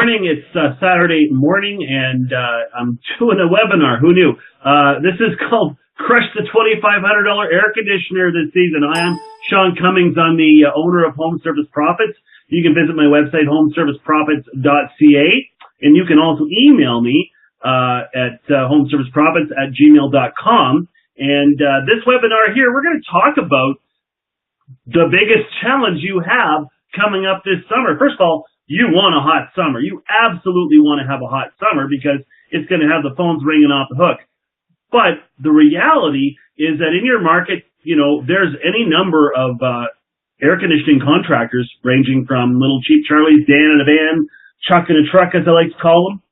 Morning. It's Saturday morning, and I'm doing a webinar. Who knew? This is called Crush the $2,500 Air Conditioner this season. I am Sean Cummings. I'm the owner of Home Service Profits. You can visit my website, homeserviceprofits.ca, and you can also email me at homeserviceprofits@gmail.com. And this webinar here, we're going to talk about the biggest challenge you have coming up this summer. First of all, you want a hot summer. You absolutely want to have a hot summer because it's going to have the phones ringing off the hook. But the reality is that in your market, you know, there's any number of air conditioning contractors ranging from little cheap Charlies, Dan in a van, Chuck in a truck, as I like to call them.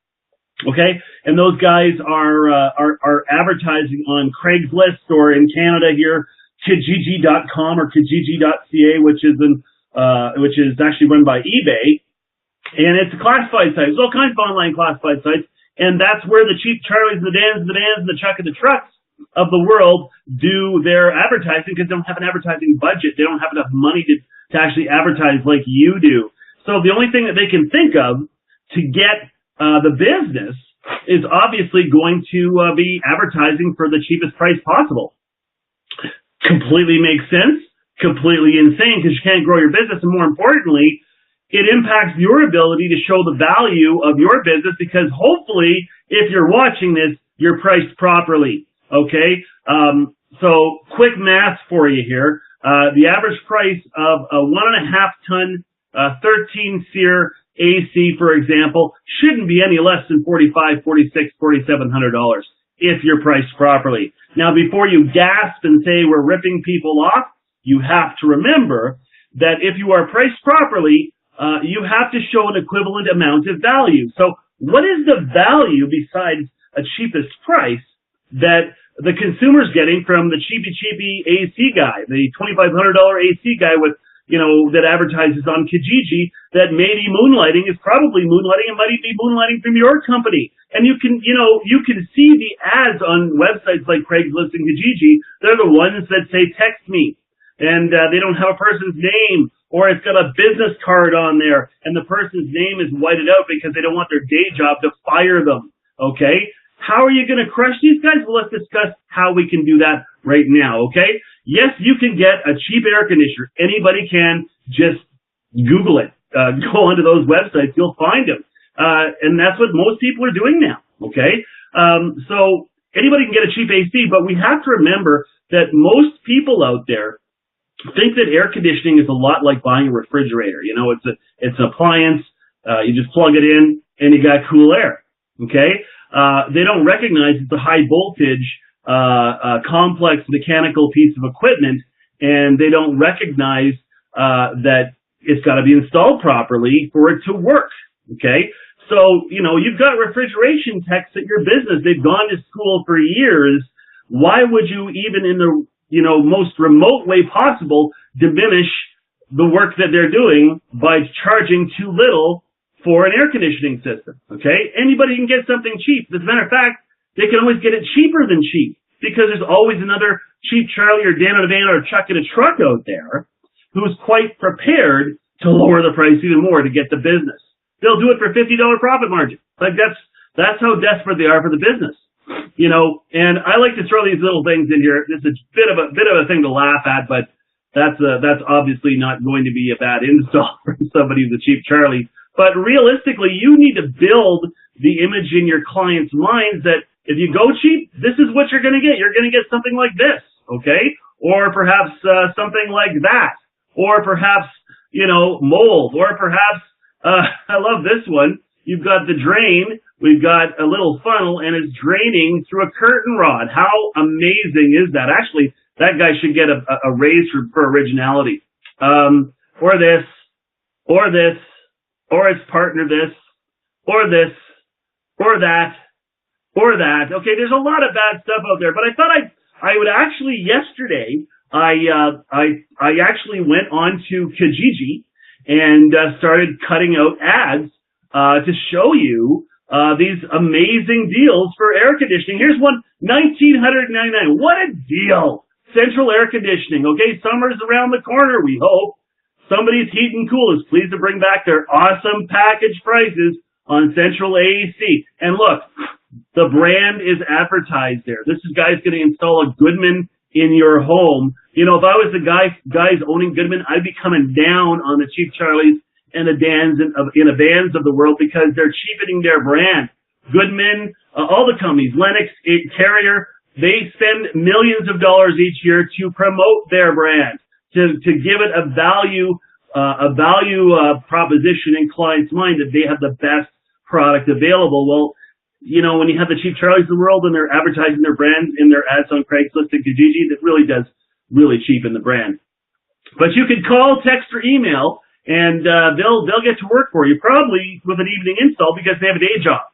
Okay, and those guys are advertising on Craigslist, or in Canada here, Kijiji.com or Kijiji.ca, which is actually run by eBay. And it's a classified site. There's all kinds of online classified sites, and that's where the cheap Charlies and the Dans and the Vans and the Chuck and the Trucks of the world do their advertising, because they don't have an advertising budget. They don't have enough money to actually advertise like you do. So the only thing that they can think of to get the business is obviously going to be advertising for the cheapest price possible. Completely makes sense. Completely insane, because you can't grow your business, and more importantly, it impacts your ability to show the value of your business, because hopefully, if you're watching this, you're priced properly. Okay? So quick math for you here. The average price of a 1.5 ton 13 SEER AC, for example, shouldn't be any less than $4,500, $4,600, $4,700 if you're priced properly. Now, before you gasp and say we're ripping people off, you have to remember that if you are priced properly, you have to show an equivalent amount of value. So what is the value besides a cheapest price that the consumer's getting from the cheapy AC guy, the $2,500 AC guy with, you know, that advertises on Kijiji, that may be moonlighting, is probably moonlighting, and might even be moonlighting from your company. And you can see the ads on websites like Craigslist and Kijiji. They're the ones that say, text me. And they don't have a person's name, or it's got a business card on there, and the person's name is whited out because they don't want their day job to fire them. Okay? How are you going to crush these guys? Well, let's discuss how we can do that right now. Okay? Yes, you can get a cheap air conditioner. Anybody can. Just Google it. Go onto those websites. You'll find them. And that's what most people are doing now. Okay? So anybody can get a cheap AC, but we have to remember that most people out there think that air conditioning is a lot like buying a refrigerator. You know, it's an appliance. You just plug it in and you got cool air. Okay? They don't recognize it's a high voltage, complex mechanical piece of equipment, and they don't recognize that it's got to be installed properly for it to work. Okay? So, you know, you've got refrigeration techs at your business. They've gone to school for years. Why would you, even in the most remote way possible, diminish the work that they're doing by charging too little for an air conditioning system? Okay? Anybody can get something cheap. As a matter of fact, they can always get it cheaper than cheap, because there's always another cheap Charlie or Dan in a van or Chuck in a truck out there who's quite prepared to lower the price even more to get the business. They'll do it for $50 profit margin. Like that's how desperate they are for the business. You know, and I like to throw these little things in here. It's a bit of a thing to laugh at, but that's obviously not going to be a bad install for somebody who's a cheap Charlie. But realistically, you need to build the image in your client's minds that if you go cheap, this is what you're going to get. You're going to get something like this, okay? Or perhaps something like that. Or perhaps, mold. Or perhaps, I love this one. You've got the drain. We've got a little funnel, and it's draining through a curtain rod. How amazing is that? Actually, that guy should get a raise for originality. Or this, or this, or its partner this, or that, or that. Okay, there's a lot of bad stuff out there, but I thought I would actually, yesterday, I actually went on to Kijiji and started cutting out ads to show you these amazing deals for air conditioning. Here's one, $1,999. What a deal! Central air conditioning. Okay, summer's around the corner, we hope. Somebody's Heat and Cool is pleased to bring back their awesome package prices on Central AAC. And look, the brand is advertised there. This guy's going to install a Goodman in your home. You know, if I was the guys owning Goodman, I'd be coming down on the Cheap Charlies and the Dans and the Vans of the world because they're cheapening their brand. Goodman, all the companies, Lennox, Carrier, they spend millions of dollars each year to promote their brand, to give it a value proposition in clients' mind that they have the best product available. Well, you know, when you have the Cheap Charlies of the world and they're advertising their brand in their ads on Craigslist and Kijiji, that really does cheapen the brand. But you could call, text, or email, and they'll get to work for you, probably with an evening install because they have a day job.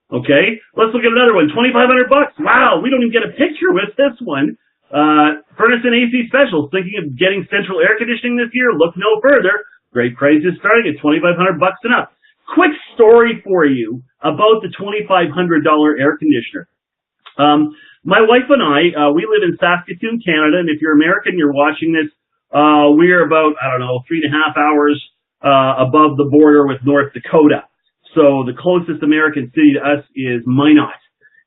Okay, let's look at another one. $2,500. Wow, we don't even get a picture with this one. Furnace and AC Specials. Thinking of getting central air conditioning this year? Look no further. Great prices starting at $2,500 and up. Quick story for you about the $2,500 air conditioner. My wife and I, we live in Saskatoon, Canada, and if you're American, you're watching this. We're about, 3.5 hours above the border with North Dakota. So the closest American city to us is Minot.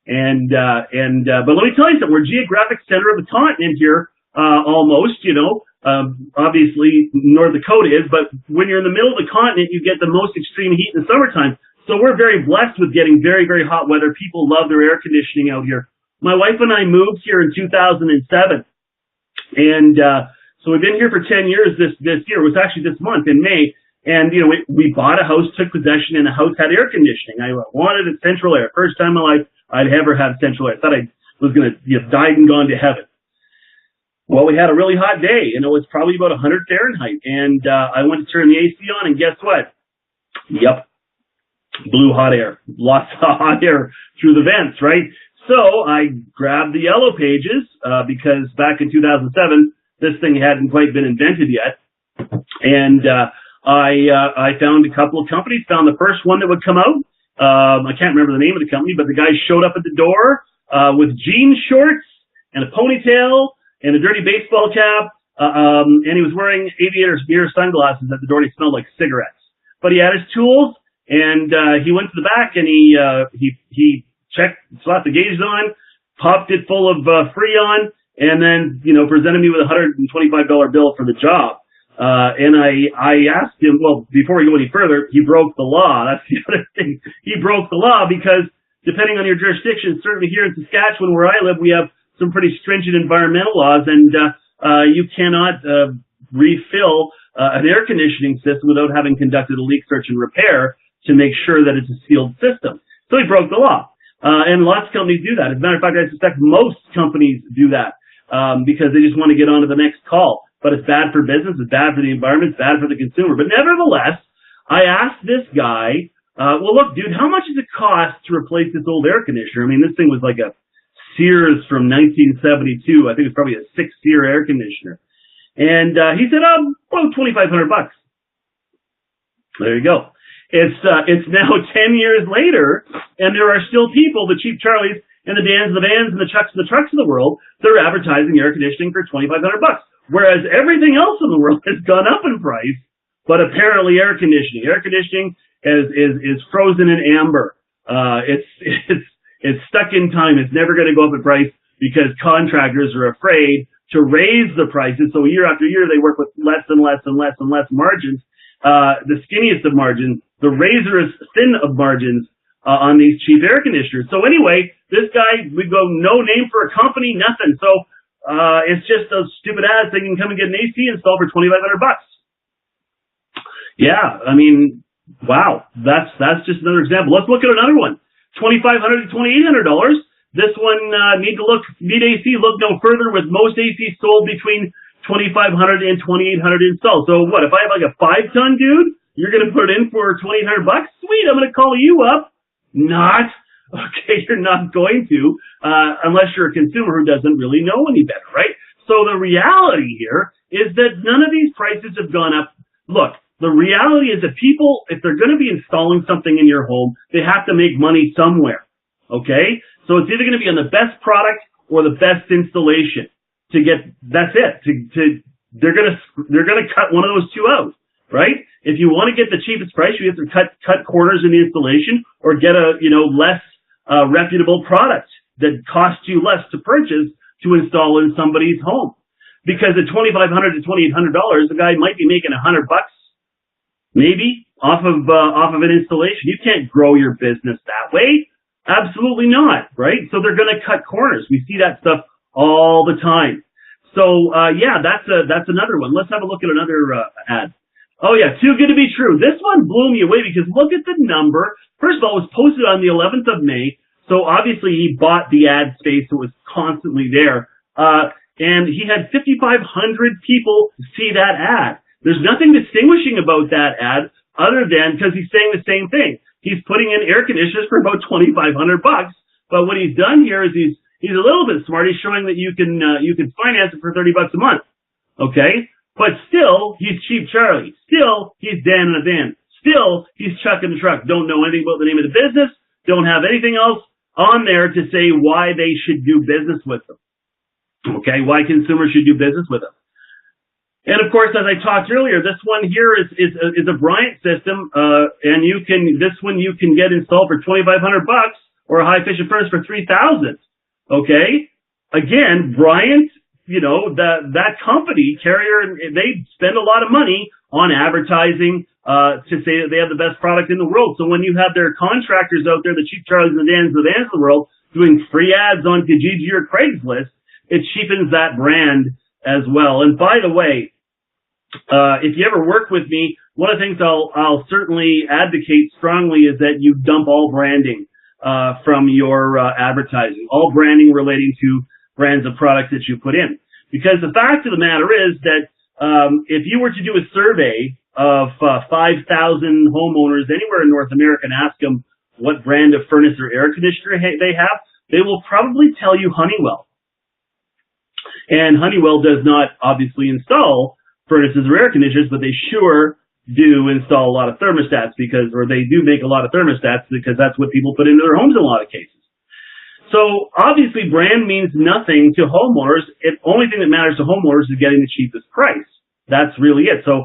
But let me tell you something. We're geographic center of the continent here, almost, you know. Obviously, North Dakota is, but when you're in the middle of the continent, you get the most extreme heat in the summertime. So we're very blessed with getting very, very hot weather. People love their air conditioning out here. My wife and I moved here in 2007. And so we've been here for 10 years this year. It was actually this month in May. And, you know, we bought a house, took possession, and the house had air conditioning. I wanted a central air. First time in my life I'd ever had central air. I thought I was going to died and gone to heaven. Well, we had a really hot day, and it was probably about 100 Fahrenheit. And I went to turn the AC on, and guess what? Yep. Blew hot air. Lots of hot air through the vents, right? So I grabbed the Yellow Pages because back in 2007, this thing hadn't quite been invented yet. And I found a couple of companies, found the first one that would come out. I can't remember the name of the company, but the guy showed up at the door with jean shorts and a ponytail and a dirty baseball cap, and he was wearing aviator sunglasses at the door, and he smelled like cigarettes. But he had his tools, and he went to the back, and he slapped the gauges on, popped it full of Freon, and then, you know, presented me with a $125 bill for the job. And I asked him, well, before we go any further, he broke the law. That's the other thing. He broke the law because depending on your jurisdiction, certainly here in Saskatchewan where I live, we have some pretty stringent environmental laws, and you cannot refill an air conditioning system without having conducted a leak search and repair to make sure that it's a sealed system. So he broke the law. And lots of companies do that. As a matter of fact, I suspect most companies do that because they just want to get on to the next call. But it's bad for business, it's bad for the environment, it's bad for the consumer. But nevertheless, I asked this guy, well, look, dude, how much does it cost to replace this old air conditioner? I mean, this thing was like a Sears from 1972. I think it was probably a 6-seer air conditioner. And he said, well, $2,500. There you go. It's now 10 years later, and there are still people, the Cheap Charlies and the Dans, the Vans, and the Chucks of the world, they're advertising air conditioning for $2,500. Whereas everything else in the world has gone up in price, but apparently air conditioning is frozen in amber. It's stuck in time. It's never going to go up in price because contractors are afraid to raise the prices. So year after year, they work with less and less margins. The skinniest of margins, the razor's thin of margins on these cheap air conditioners. So anyway, this guy, we go no name for a company, nothing. So it's just those stupid ads. They can come and get an AC installed for $2,500. Yeah, I mean, wow, that's just another example. Let's look at another one. $2,500 to $2,800. This one need AC look no further, with most AC sold between $2,500 and $2,800 installed. So what, if I have like a 5-ton dude, you're going to put it in for $2,800? Sweet, I'm going to call you up. Not. Okay, you're not going to, unless you're a consumer who doesn't really know any better, right? So the reality here is that none of these prices have gone up. Look, the reality is that people, if they're going to be installing something in your home, they have to make money somewhere, okay? So it's either going to be on the best product or the best installation. That's it. They're going to cut one of those two out. right? If you want to get the cheapest price, you have to cut corners in the installation or get a, less reputable product that costs you less to purchase to install in somebody's home. Because at $2,500 to $2,800, the guy might be making $100, maybe, off of an installation. You can't grow your business that way. Absolutely not, right? So they're going to cut corners. We see that stuff all the time. So, that's another one. Let's have a look at another ad. Oh, yeah, too good to be true. This one blew me away because look at the number. First of all, it was posted on the 11th of May, so obviously he bought the ad space. It was constantly there. And he had 5,500 people see that ad. There's nothing distinguishing about that ad other than because he's saying the same thing. He's putting in air conditioners for about $2,500, but what he's done here is he's a little bit smart. He's showing that you can finance it for $30 a month, okay? But still, he's Cheap Charlie. Still, he's Dan in a van. Still, he's Chuck in the truck. Don't know anything about the name of the business. Don't have anything else on there to say why they should do business with them. Okay, why consumers should do business with them. And of course, as I talked earlier, this one here is a Bryant system, and you can get installed for $2,500 or a high efficient furnace for $3,000. Okay, again, Bryant, that company Carrier, they spend a lot of money on advertising to say that they have the best product in the world. So when you have their contractors out there, the Cheap Charlies and the Dans of the world, doing free ads on Kijiji or Craigslist, it cheapens that brand as well. And by the way, if you ever work with me, one of the things I'll certainly advocate strongly is that you dump all branding from your advertising, all branding relating to brands of products that you put in. Because the fact of the matter is that if you were to do a survey of 5,000 homeowners anywhere in North America and ask them what brand of furnace or air conditioner they have, they will probably tell you Honeywell. And Honeywell does not obviously install furnaces or air conditioners, but they sure do install a lot of thermostats or they do make a lot of thermostats because that's what people put into their homes in a lot of cases. So obviously brand means nothing to homeowners. The only thing that matters to homeowners is getting the cheapest price. That's really it. So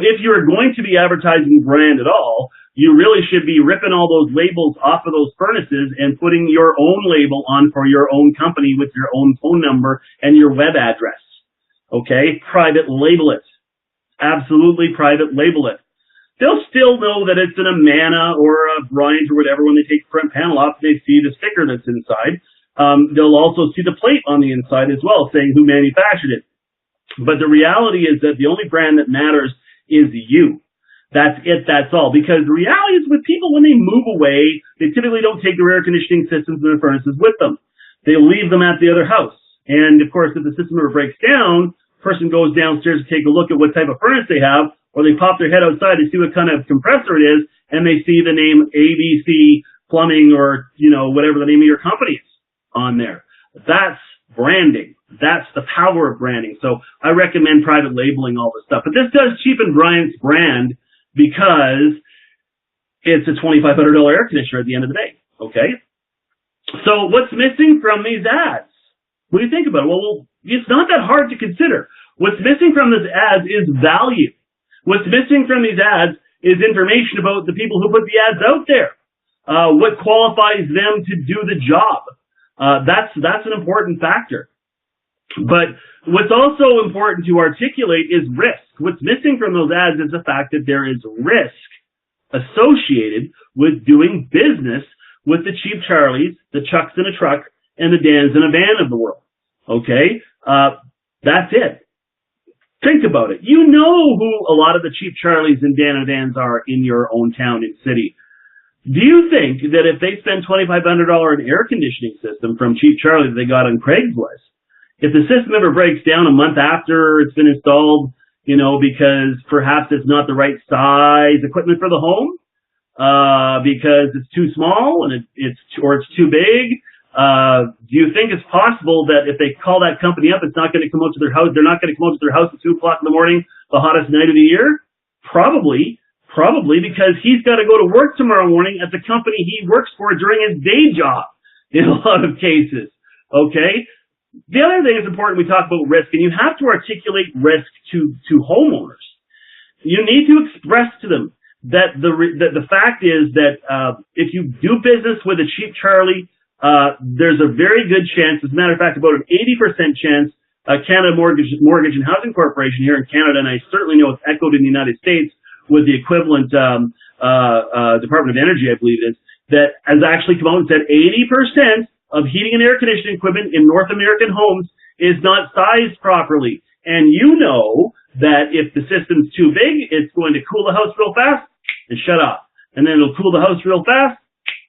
if you're going to be advertising brand at all, you really should be ripping all those labels off of those furnaces and putting your own label on for your own company with your own phone number and your web address. Okay? Private label it. Absolutely private label it. They'll still know that it's an Amana or a Bryant or whatever when they take the front panel off and they see the sticker that's inside. They'll also see the plate on the inside as well saying who manufactured it. But the reality is that the only brand that matters is you. That's it, that's all. Because the reality is with people, when they move away, they typically don't take their air conditioning systems and their furnaces with them. They leave them at the other house. And of course, if the system ever breaks down, the person goes downstairs to take a look at what type of furnace they have, or they pop their head outside to see what kind of compressor it is, and they see the name ABC Plumbing or, whatever the name of your company is on there. That's branding. That's the power of branding. So I recommend private labeling all this stuff. But this does cheapen Bryant's brand because it's a $2,500 air conditioner at the end of the day. Okay? So what's missing from these ads? What do you think about it? Well, it's not that hard to consider. What's missing from these ads is value. What's missing from these ads is information about the people who put the ads out there. What qualifies them to do the job. That's an important factor. But what's also important to articulate is risk. What's missing from those ads is the fact that there is risk associated with doing business with the Cheap Charlies, the Chucks in a truck, and the Dans in a van of the world. Okay? That's it. Think about it. You know who a lot of the Cheap Charlies and Dan and Dans are in your own town and city. Do you think that if they spend $2,500 an air conditioning system from Cheap Charlie that they got on Craigslist, if the system ever breaks down a month after it's been installed, because perhaps it's not the right size equipment for the home, because it's too small and it's too big, do you think it's possible that if they call that company up, it's not going to come out to their house? They're not going to come out to their house at 2 o'clock in the morning, the hottest night of the year? Probably, because he's got to go to work tomorrow morning at the company he works for during his day job in a lot of cases. Okay? The other thing that's important, we talk about risk, and you have to articulate risk to homeowners. you need to express to them that the fact is that if you do business with a Cheap Charlie, there's a very good chance, as a matter of fact, about an 80% chance, Canada Mortgage and Housing Corporation here in Canada, and I certainly know it's echoed in the United States with the equivalent Department of Energy, I believe it is, that has actually come out and said 80% of heating and air conditioning equipment in North American homes is not sized properly. And you know that if the system's too big, it's going to cool the house real fast and shut off. And then it'll cool the house real fast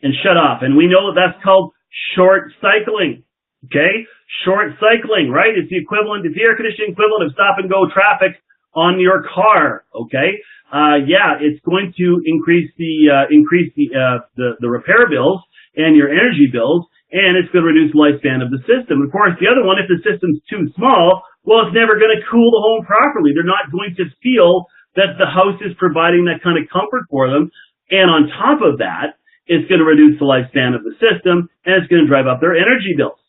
and shut off. And we know that that's called short cycling. Okay? Short cycling, right? It's the equivalent, it's the air conditioning equivalent of stop and go traffic on your car. Okay? Yeah, it's going to increase the repair bills and your energy bills, and it's going to reduce the lifespan of the system. Of course, the other one, if the system's too small, well, it's never going to cool the home properly. They're not going to feel that the house is providing that kind of comfort for them. And on top of that, it's going to reduce the lifespan of the system, and it's going to drive up their energy bills.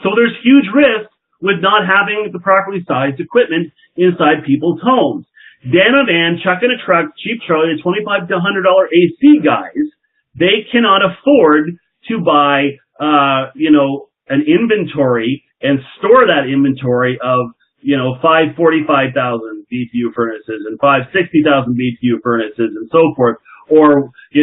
So there's huge risk with not having the properly sized equipment inside people's homes. Dan a van, Chuck in a truck, Cheap Charlie, the $25 to $100 AC guys, they cannot afford to buy, an inventory and store that inventory of, 545,000 BTU furnaces and 560,000 BTU furnaces and so forth, or, 5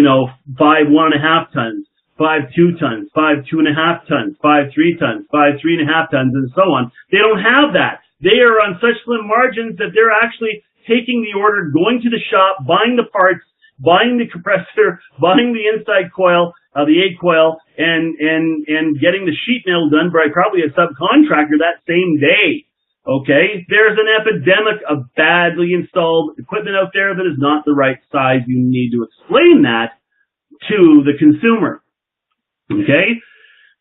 1.5 tons, 5 2 tons, 5 2.5 tons, 5 3 tons, 5 3.5 tons, and so on. They don't have that. They are on such slim margins that they're actually taking the order, going to the shop, buying the parts, buying the compressor, buying the inside coil, the egg coil, and getting the sheet metal done by probably a subcontractor that same day. Okay? There's an epidemic of badly installed equipment out there that is not the right size. You need to explain that to the consumer. Okay?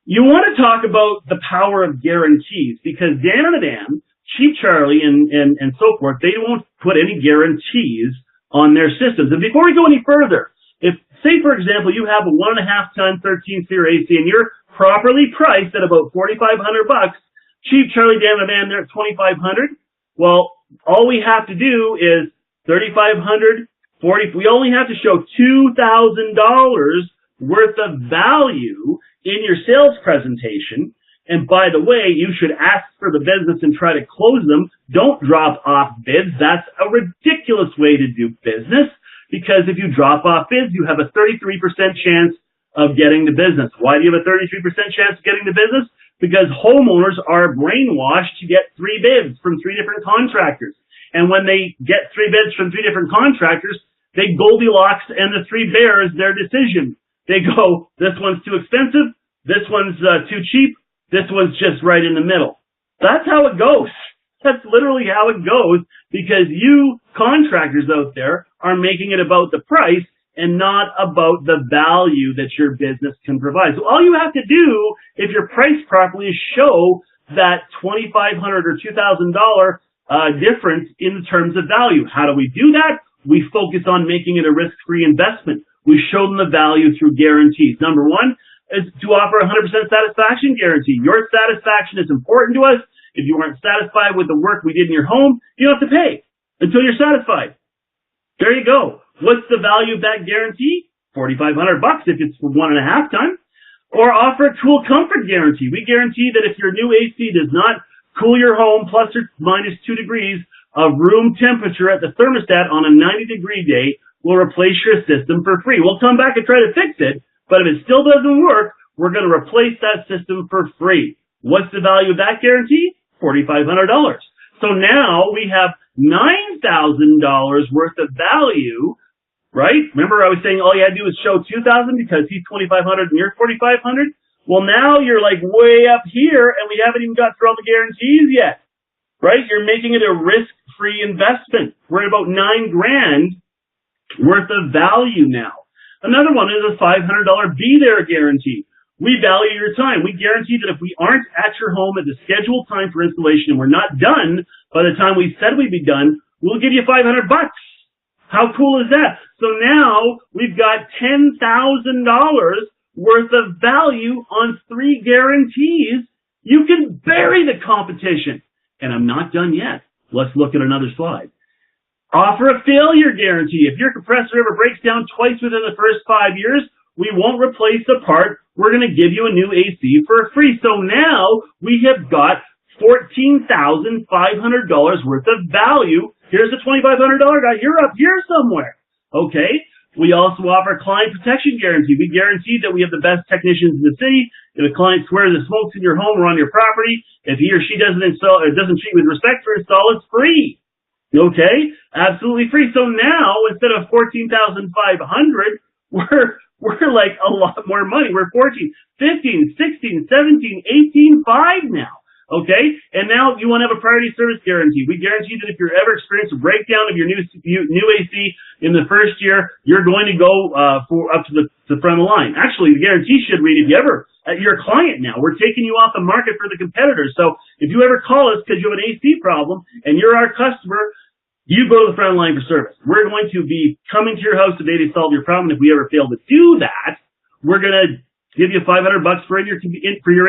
You want to talk about the power of guarantees, because Dan and the Dan, Cheap Charlie, and so forth, they won't put any guarantees on their systems. And before we go any further, if, say, for example, you have a 1.5 ton 13-seer AC and you're properly priced at about $4,500, Cheap Charlie, Dan and the Dan, they're at $2,500. Well, all we have to do is $3,500, $40. We only have to show $2,000 worth of value in your sales presentation. And by the way, you should ask for the business and try to close them. Don't drop off bids. That's a ridiculous way to do business, because if you drop off bids, you have a 33% chance of getting the business. Why do you have a 33% chance of getting the business? Because homeowners are brainwashed to get 3 bids from 3 different contractors. And when they get 3 bids from 3 different contractors, they Goldilocks and the 3 bears their decision. They go, this one's too expensive, this one's too cheap, this one's just right in the middle. That's how it goes. That's literally how it goes, because you contractors out there are making it about the price and not about the value that your business can provide. So all you have to do, if you're priced properly, is show that $2,500 or $2,000 difference in terms of value. How do we do that? We focus on making it a risk-free investment. We show them the value through guarantees. Number one is to offer a 100% satisfaction guarantee. Your satisfaction is important to us. If you weren't satisfied with the work we did in your home, you don't have to pay until you're satisfied. There you go. What's the value of that guarantee? $4,500 if it's for 1.5 ton. Or offer a cool comfort guarantee. We guarantee that if your new AC does not cool your home plus or minus 2 degrees of room temperature at the thermostat on a 90-degree day, we'll replace your system for free. We'll come back and try to fix it, but if it still doesn't work, we're going to replace that system for free. What's the value of that guarantee? $4,500. So now we have $9,000 worth of value, right? Remember I was saying all you had to do was show $2,000 because he's $2,500 and you're $4,500? Well, now you're like way up here and we haven't even got through all the guarantees yet, right? You're making it a risk-free investment. We're at about $9,000 worth of value now. Another one is a $500 Be There guarantee. We value your time. We guarantee that if we aren't at your home at the scheduled time for installation and we're not done by the time we said we'd be done, we'll give you $500. How cool is that? So now we've got $10,000 worth of value on 3 guarantees. You can bury the competition. And I'm not done yet. Let's look at another slide. Offer a failure guarantee. If your compressor ever breaks down twice within the first 5 years, we won't replace the part. We're going to give you a new AC for free. So now we have got $14,500 worth of value. Here's a $2,500 guy. You're up here somewhere. Okay? We also offer client protection guarantee. We guarantee that we have the best technicians in the city. If a client swears it smokes in your home or on your property, if he or she doesn't treat with respect for install, it's free. Okay? Absolutely free. So now, instead of $14,500, we're like a lot more money. We're 14, 15, 16, 17, 18, 5 now. Okay? And now you want to have a priority service guarantee. We guarantee that if you ever experience a breakdown of your new AC in the first year, you're going to go up to the front of the line. Actually, the guarantee should read, if you ever, you're a client now. We're taking you off the market for the competitors. So if you ever call us because you have an AC problem and you're our customer, you go to the front line for service. We're going to be coming to your house today to solve your problem. If we ever fail to do that, we're going to give you $500 for your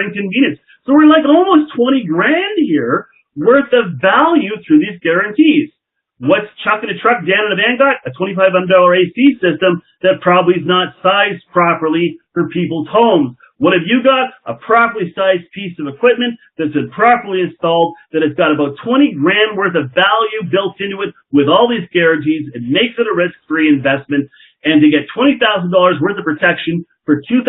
inconvenience. So we're like almost 20 grand here worth of value through these guarantees. What's Chuck in a truck, Dan in a van got? A $2,500 AC system that probably is not sized properly for people's homes. What have you got? A properly sized piece of equipment that's been properly installed, that has got about 20 grand worth of value built into it with all these guarantees. It makes it a risk-free investment. And to get $20,000 worth of protection for $2,000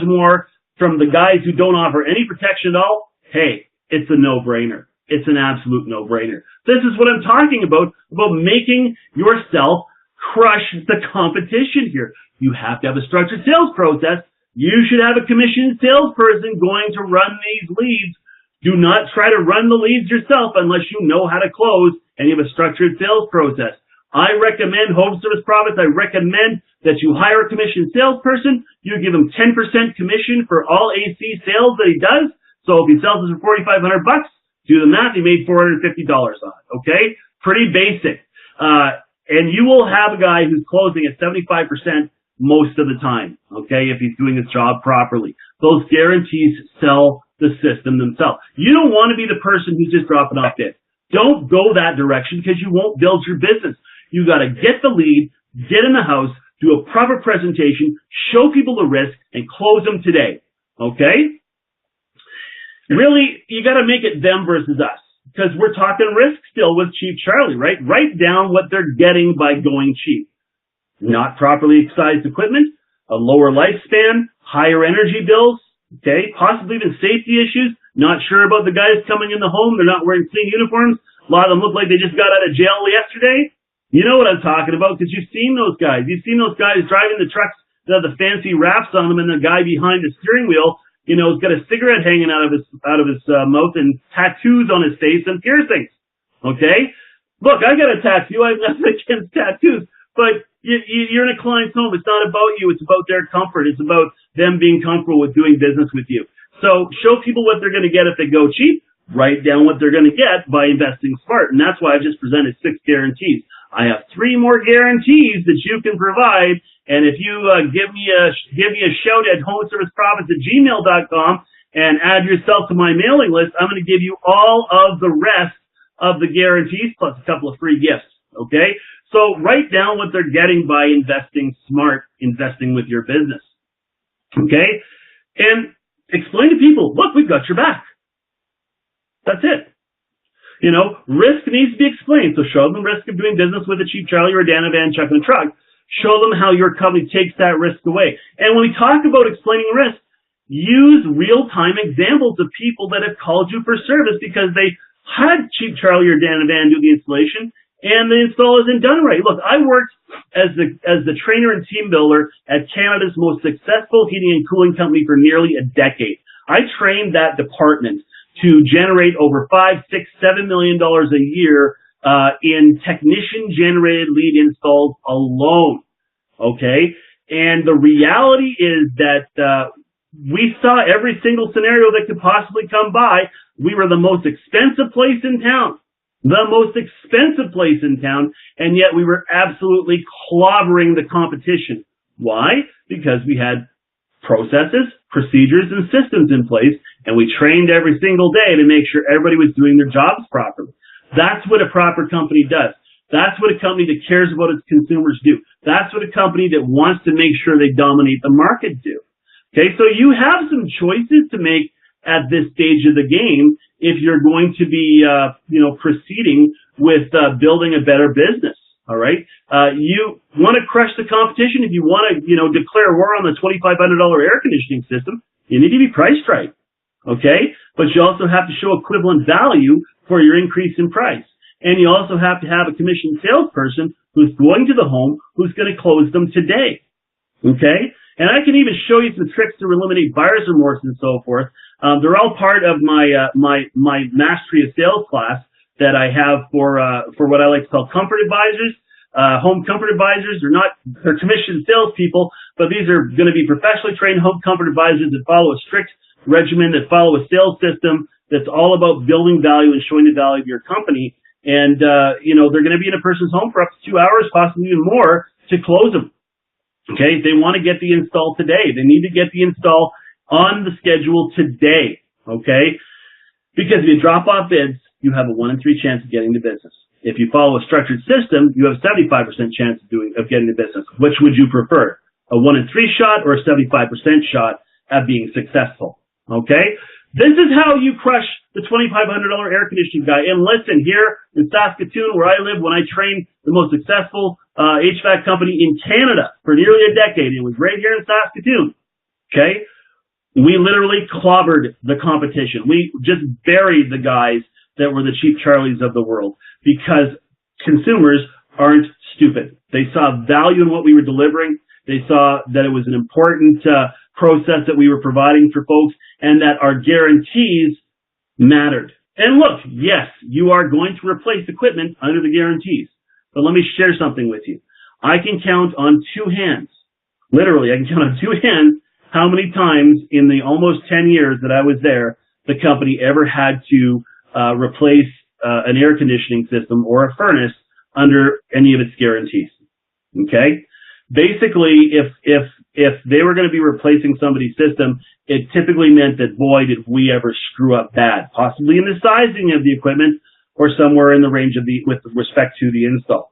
more from the guys who don't offer any protection at all, hey, it's a no-brainer. It's an absolute no-brainer. This is what I'm talking about making yourself crush the competition here. You have to have a structured sales process. You should have a commissioned salesperson going to run these leads. Do not try to run the leads yourself unless you know how to close and you have a structured sales process. I recommend Home Service Profits. I recommend that you hire a commissioned salesperson. You give him 10% commission for all AC sales that he does. So if he sells it for $4,500, do the math, he made $450 on it. Okay? Pretty basic. And you will have a guy who's closing at 75% most of the time. Okay? If he's doing his job properly. Those guarantees sell the system themselves. You don't want to be the person who's just dropping off bids. Don't go that direction because you won't build your business. You got to get the lead, get in the house, do a proper presentation, show people the risk, and close them today. Okay? Really, you got to make it them versus us, because we're talking risk still with Cheap Charlie, right? Write down what they're getting by going cheap. Not properly sized equipment, a lower lifespan, higher energy bills, okay? Possibly even safety issues. Not sure about the guys coming in the home. They're not wearing clean uniforms. A lot of them look like they just got out of jail yesterday. You know what I'm talking about, because you've seen those guys. You've seen those guys driving the trucks that have the fancy wraps on them, and the guy behind the steering wheel, you know, has got a cigarette hanging out of his mouth and tattoos on his face and piercings. Okay? Look, I got a tattoo. I have nothing against tattoos, but you're in a client's home. It's not about you. It's about their comfort. It's about them being comfortable with doing business with you. So show people what they're going to get if they go cheap. Write down what they're going to get by investing smart. And that's why I've just presented 6 guarantees. I have 3 more guarantees that you can provide. And if you give me a shout at homeserviceprofits@gmail.com and add yourself to my mailing list, I'm going to give you all of the rest of the guarantees plus a couple of free gifts. Okay? So write down what they're getting by investing smart, investing with your business. Okay? And explain to people, look, we've got your back. That's it. You know, risk needs to be explained. So show them the risk of doing business with a Cheap Charlie or a Dan Van Chuck and a Truck. Show them how your company takes that risk away. And when we talk about explaining risk, use real-time examples of people that have called you for service because they had Cheap Charlie or Dan Van do the installation and the install isn't done right. Look, I worked as the trainer and team builder at Canada's most successful heating and cooling company for nearly a decade. I trained that department to generate over $5, $6, $7 million a year in technician-generated lead installs alone. Okay? And the reality is that we saw every single scenario that could possibly come by. We were the most expensive place in town. The most expensive place in town, and yet we were absolutely clobbering the competition. Why? Because we had processes, procedures, and systems in place, and we trained every single day to make sure everybody was doing their jobs properly. That's what a proper company does. That's what a company that cares about its consumers do. That's what a company that wants to make sure they dominate the market do. Okay, so you have some choices to make at this stage of the game if you're going to be, proceeding with building a better business. All right, you want to crush the competition. If you want to, declare war on the $2,500 air conditioning system, you need to be priced right. Okay, but you also have to show equivalent value for your increase in price, and you also have to have a commissioned salesperson who's going to the home who's going to close them today. Okay. And I can even show you some tricks to eliminate buyer's remorse and so forth. They're all part of my mastery of sales class that I have for what I like to call comfort advisors, home comfort advisors. They're commissioned salespeople, but these are going to be professionally trained home comfort advisors that follow a strict regimen, that follow a sales system that's all about building value and showing the value of your company. And, they're going to be in a person's home for up to 2 hours, possibly even more, to close them. Okay, they want to get the install today. They need to get the install on the schedule today. Okay, because if you drop off bids, you have a 1 in 3 chance of getting the business. If you follow a structured system, you have a 75% chance of getting the business. Which would you prefer? A 1 in 3 shot or a 75% shot at being successful? Okay, this is how you crush the $2,500 air conditioning guy. And listen, here in Saskatoon, where I live, when I trained the most successful HVAC company in Canada for nearly a decade, it was right here in Saskatoon. Okay, we literally clobbered the competition. We just buried the guys that were the cheap Charlies of the world because consumers aren't stupid. They saw value in what we were delivering. They saw that it was an important process that we were providing for folks, and that our guarantees mattered. And look, yes, you are going to replace equipment under the guarantees. But let me share something with you. I can count on 2 hands. Literally, I can count on 2 hands how many times in the almost 10 years that I was there, the company ever had to replace an air conditioning system or a furnace under any of its guarantees. Okay? Basically, if they were going to be replacing somebody's system, it typically meant that, boy, did we ever screw up bad, possibly in the sizing of the equipment or somewhere in the range of with respect to the install.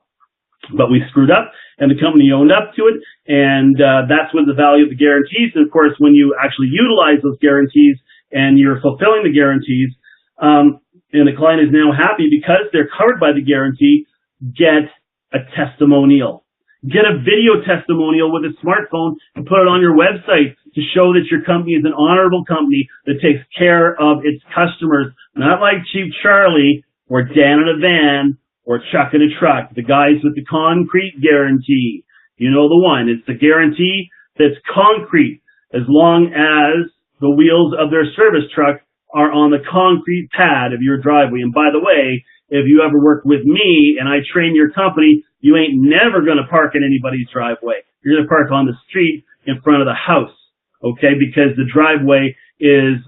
But we screwed up, and the company owned up to it, and that's when the value of the guarantees. And of course, when you actually utilize those guarantees and you're fulfilling the guarantees, and the client is now happy because they're covered by the guarantee, get a testimonial. Get a video testimonial with a smartphone and put it on your website to show that your company is an honorable company that takes care of its customers, not like Cheap Charlie or Dan in a van or Chuck in a truck, the guys with the concrete guarantee. You know the one. It's the guarantee that's concrete as long as the wheels of their service truck are on the concrete pad of your driveway. And by the way, if you ever work with me and I train your company, you ain't never going to park in anybody's driveway. You're going to park on the street in front of the house, okay? Because the driveway is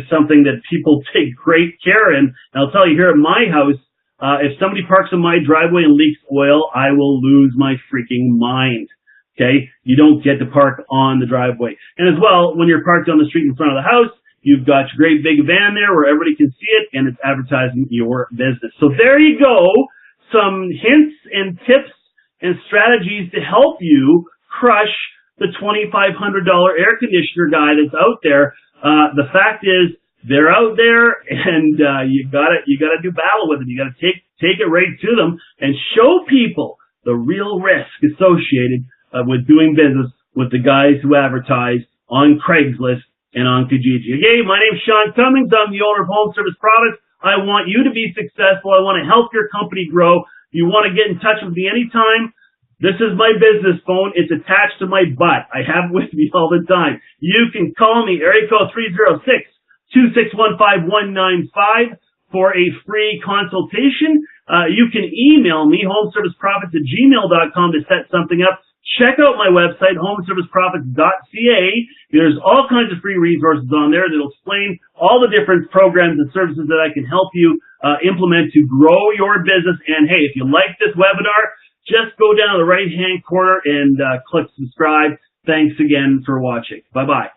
something that people take great care in. And I'll tell you, here at my house, if somebody parks in my driveway and leaks oil, I will lose my freaking mind. Okay? You don't get to park on the driveway. And as well, when you're parked on the street in front of the house, you've got your great big van there where everybody can see it, and it's advertising your business. So there you go. Some hints and tips and strategies to help you crush the $2,500 air conditioner guy that's out there. The fact is, they're out there, and you gotta do battle with them. You gotta take it right to them and show people the real risk associated with doing business with the guys who advertise on Craigslist and on Kijiji. Hey, my name's Sean Cummings. I'm the owner of Home Service Products. I want you to be successful. I want to help your company grow. You want to get in touch with me anytime? This is my business phone. It's attached to my butt. I have it with me all the time. You can call me, area code 306-261-5195 for a free consultation. You can email me, homeserviceprofits@gmail.com, to set something up. Check out my website, homeserviceprofits.ca. There's all kinds of free resources on there that'll explain all the different programs and services that I can help you implement to grow your business. And hey, if you like this webinar, just go down to the right-hand corner and click subscribe. Thanks again for watching. Bye-bye.